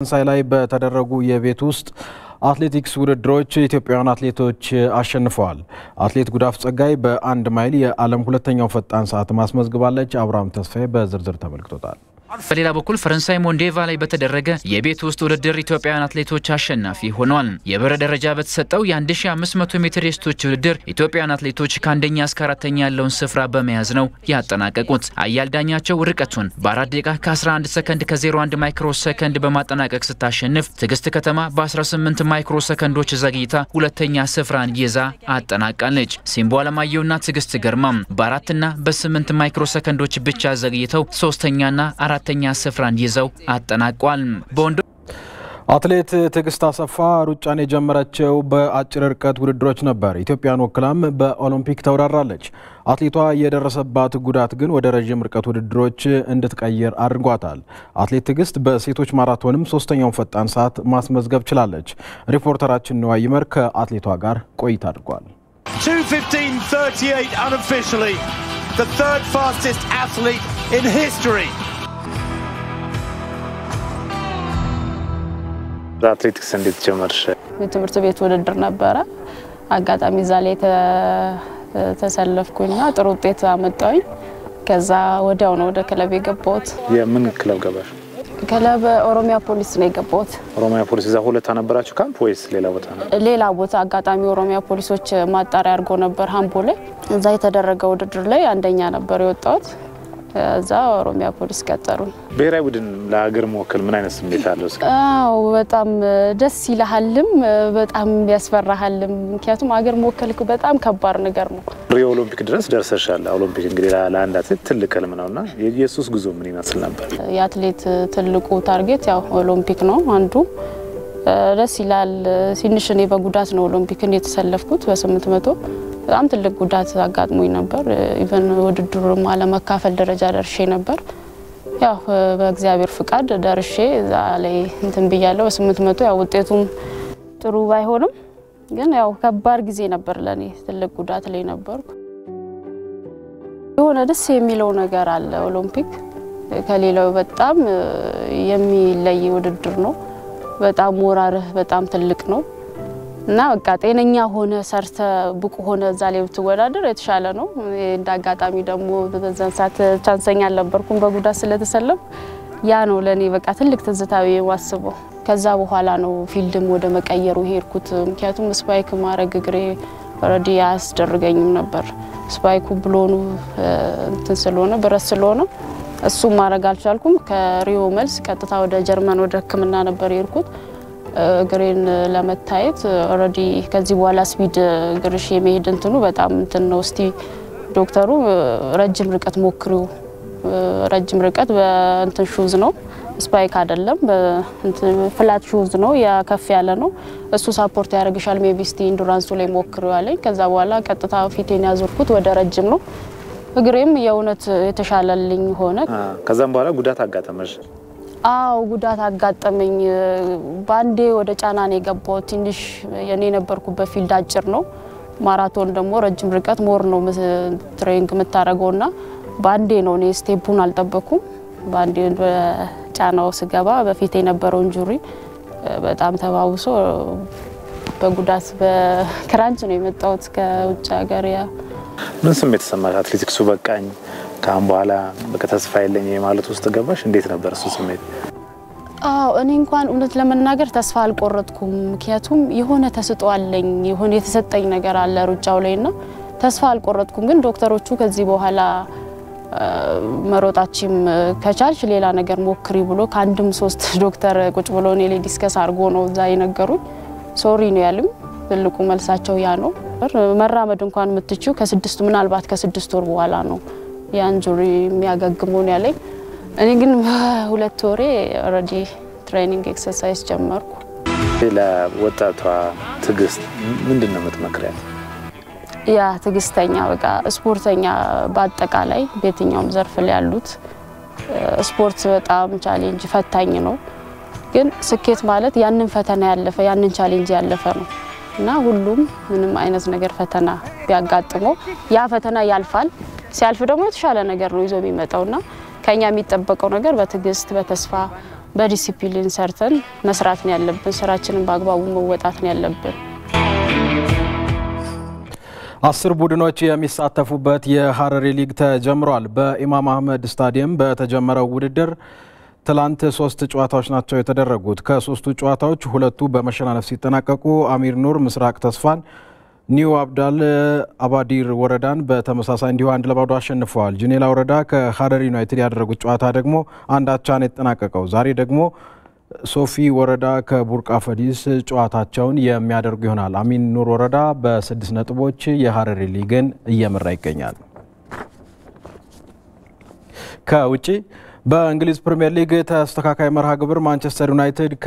ፈረንሳይ ላይ በተደረጉ የቤት ውስጥ አትሌቲክስ ውድድሮች ኢትዮጵያውያን አትሌቶች አሸንፈዋል። አትሌት ጉዳፍ ጸጋይ በ1 ማይል የዓለም ሁለተኛው ፈጣን ሰዓት ማስመዝግባለች። አብራም ተስፋዬ በዝርዝር ተመልክቶታል። በሌላ በኩል ፈረንሳይ ሞንዴቫ ላይ በተደረገ የቤት ውስጥ ውድድር ኢትዮጵያውያን አትሌቶች አሸናፊ ሆነዋል። የብር ደረጃ በተሰጠው የ1500 ሜትር የሴቶች ውድድር ኢትዮጵያውያን አትሌቶች ከአንደኛ እስከ አራተኛ ያለውን ስፍራ በመያዝ ነው ያጠናቀቁት። አያል ዳኛቸው ርቀቱን በ4 ደቂቃ ከ11 ሰከንድ ከ01 ማይክሮ ሰከንድ በማጠናቀቅ ስታሸንፍ፣ ትግስት ከተማ በ18 ማይክሮ ሰከንዶች ዘግይታ ሁለተኛ ስፍራን ይዛ አጠናቃለች። ሲምቦ አለማየሁና ትግስት ገርማም በ4 እና በ8 ማይክሮ ሰከንዶች ብቻ ዘግይተው ሶስተኛና አራተኛ ስፍራን ይዘው አጠናቋል። አትሌት ትግስት አሰፋ ሩጫን የጀመረችው በአጭር ርቀት ውድድሮች ነበር። ኢትዮጵያን ወክላም በኦሎምፒክ ተወዳድራለች። አትሌቷ የደረሰባት ጉዳት ግን ወደ ረጅም ርቀት ውድድሮች እንድትቀይር አድርጓታል። አትሌት ትግስት በሴቶች ማራቶንም ሶስተኛውን ፈጣን ሰዓት ማስመዝገብ ችላለች። ሪፖርተራችን ነዋይ ይመር ከአትሌቷ ጋር ቆይታ አድርጓል። 2:15:38 unofficially the third fastest athlete in history. አትሌቲክስ እንዴት ጀመርሽ? ትምህርት ቤት ውድድር ነበረ። አጋጣሚ ዛሬ ተሰለፍኩኝና ጥሩ ውጤት አመጣሁኝ። ከዛ ወዲያው ነው ወደ ክለብ የገባሁት። የምን ክለብ ገባሽ? ክለብ ኦሮሚያ ፖሊስ ነው የገባሁት። ኦሮሚያ ፖሊስ እዛ ሁለት አነበራችሁ ካምፕ ወይስ ሌላ ቦታ ነው? ሌላ ቦታ አጋጣሚ ኦሮሚያ ፖሊሶች ማጣሪያ አድርጎ ነበር ሃምቦ ላይ። እዛ የተደረገ ውድድር ላይ አንደኛ ነበር የወጣሁት። እዛ ኦሮሚያ ፖሊስ ቀጠሩኝ። ብሔራዊ ቡድን ለሀገር መወከል ምን አይነት ስሜት አለው? በጣም ደስ ይላልም በጣም ያስፈራሃልም። ምክንያቱም ሀገር መወከል በጣም ከባድ ነገር ነው። ሪዮ ኦሎምፒክ ድረስ ደርሰሻል። ኦሎምፒክ እንግዲህ ለአንድ አትሌት ትልቅ ህልም ነውና የኢየሱስ ጉዞ ምን ይመስል ነበር? የአትሌት ትልቁ ታርጌት ያው ኦሎምፒክ ነው አንዱ። ደስ ይላል። ሲንሽ እኔ በጉዳት ነው ኦሎምፒክን የተሰለፍኩት በ800 በጣም ትልቅ ጉዳት አጋጥሞኝ ነበር። ኢቨን ውድድሩም አለመካፈል ደረጃ ደርሼ ነበር። ያው በእግዚአብሔር ፍቃድ ደርሼ እዛ ላይ እንትን ብያለሁ። በ800 ያው ውጤቱም ጥሩ ባይሆንም ግን ያው ከባድ ጊዜ ነበር ለኔ። ትልቅ ጉዳት ላይ ነበር። የሆነ ደስ የሚለው ነገር አለ። ኦሎምፒክ ከሌላው በጣም የሚለይ ውድድር ነው። በጣም ሞራልህ በጣም ትልቅ ነው እና በቃ ጤነኛ ሆነ ሰርተ ብቁ ሆነ እዛ ላይ ብትወዳደር የተሻለ ነው። እንደ አጋጣሚ ደግሞ በዛን ሰዓት ቻንሰኛ አልነበርኩም በጉዳት ስለተሰለም። ያ ነው ለኔ በቃ ትልቅ ትዝታዊ ዋስበው። ከዛ በኋላ ነው ፊልድም ወደ መቀየሩ ሄድኩት። ምክንያቱም ስፓይክ ማረግ ግሬ ኦሬዲ ያስደርገኝም ነበር። ስፓይኩ ብሎኑ እንትን ስለሆነ ብረት ስለሆነ እሱ ማረግ አልቻልኩም። ከሪዮ መልስ ቀጥታ ወደ ጀርመን ወደ ሕክምና ነበር የሄድኩት። ግሬን ለመታየት ኦሬዲ ከዚህ በኋላ ስፒድ ግርሽ የመሄድ እንትኑ በጣም እንትን ነው። እስቲ ዶክተሩ ረጅም ርቀት ሞክሪው። ረጅም ርቀት በእንትን ሹዝ ነው ስፓይክ አይደለም በእንትን ፍላት ሹዝ ነው ያከፍ ያለ ነው። እሱ ሳፖርት ያደርግሻል ሜቢ እስቲ ኢንዱራንሱ ላይ ሞክሪው አለኝ። ከዛ በኋላ ቀጥታ ፊቴን ያዞርኩት ወደ ረጅም ነው። እግሬም የእውነት የተሻለልኝ ሆነ። ከዛም በኋላ ጉዳት አጋጠመሽ? ጉዳት አጋጠመኝ። ባንዴ ወደ ጫና ነው የገባው። ትንሽ የኔ ነበርኩበት ፊልድ አጭር ነው። ማራቶን ደግሞ ረጅም ርቀት ሞር ነው ትሬኒንግ የምታረገውና ባንዴ ነው እኔ ስቴፑን አልጠበኩም። ባንዴ በጫናው ስገባ በፊት የነበረው ኢንጁሪ በጣም ተባብሶ በጉዳት በክራንች ነው የመጣሁት ከውጭ ሀገር። ምን ስሜት ተሰማሽ? አትሌቲክሱ በቃኝ ካም በኋላ በቃ ተስፋ የለኝ ማለት ውስጥ ገባሽ? እንዴት ነበር እሱ ስሜት? እኔ እንኳን እውነት ለመናገር ተስፋ አልቆረጥኩም። ምክንያቱም የሆነ ተስጧለኝ የሆነ የተሰጠኝ ነገር አለ ሩጫው ላይና ተስፋ አልቆረጥኩም። ግን ዶክተሮቹ ከዚህ በኋላ መሮጣችም ከቻልሽ ሌላ ነገር ሞክሪ ብሎ ከአንድም 3 ዶክተር ቁጭ ብሎ እኔ ላይ ዲስከስ አድርጎ ነው እዛ የነገሩኝ። ሶሪ ነው ያሉኝ። ትልቁ መልሳቸው ያ ነው። መራመድ እንኳን የምትችው ከ6 ምናልባት ከ6 ወር በኋላ ነው ያንጁሪ የሚያገግመው ነው ያለኝ። እኔ ግን 2 ወሬ ኦሬዲ ትሬኒንግ ኤክሰርሳይዝ ጀመርኩ። ለወጣቷ ትግስት ምንድነው የምትመክሪያት? ያ ትግስተኛ በቃ ስፖርተኛ በአጠቃላይ በየትኛውም ዘርፍ ላይ ያሉት ስፖርት በጣም ቻሌንጅ ፈታኝ ነው። ግን ስኬት ማለት ያንን ፈተና ያለፈ ያንን ቻሌንጅ ያለፈ ነው እና ሁሉም ምንም አይነት ነገር ፈተና ቢያጋጥመው ያ ፈተና ያልፋል። ሲያልፍ ደግሞ የተሻለ ነገር ነው ይዞ የሚመጣውና ከኛ የሚጠበቀው ነገር በትግስት በተስፋ በዲሲፕሊን ሰርተን መስራት ነው ያለብን። ስራችንን በአግባቡ መወጣት ነው ያለብን። 10 ቡድኖች የሚሳተፉበት የሐረሪ ሊግ ተጀምሯል። በኢማም አህመድ ስታዲየም በተጀመረው ውድድር ትላንት 3 ጨዋታዎች ናቸው የተደረጉት። ከ3ቱ ጨዋታዎች 2ቱ በመሸናነፍ ሲጠናቀቁ አሚር ኑር ምስራቅ ተስፋን፣ ኒው አብዳል አባዲር ወረዳን በተመሳሳይ እንዲሁ 1-2 አሸንፈዋል። ጂኔላ ወረዳ ከሐረሪ ዩናይትድ ያደረጉት ጨዋታ ደግሞ 1-1 ነው የተጠናቀቀው። ዛሬ ደግሞ ሶፊ ወረዳ ከቡርቃ ፈዲስ ጨዋታቸውን የሚያደርጉ ይሆናል። አሚን ኑር ወረዳ በ6 ነጥቦች የሐረሪ ሊግን እየመራ ይገኛል። ከውጪ በእንግሊዝ ፕሪሚየር ሊግ ተስተካካይ መርሃ ግብር ማንቸስተር ዩናይትድ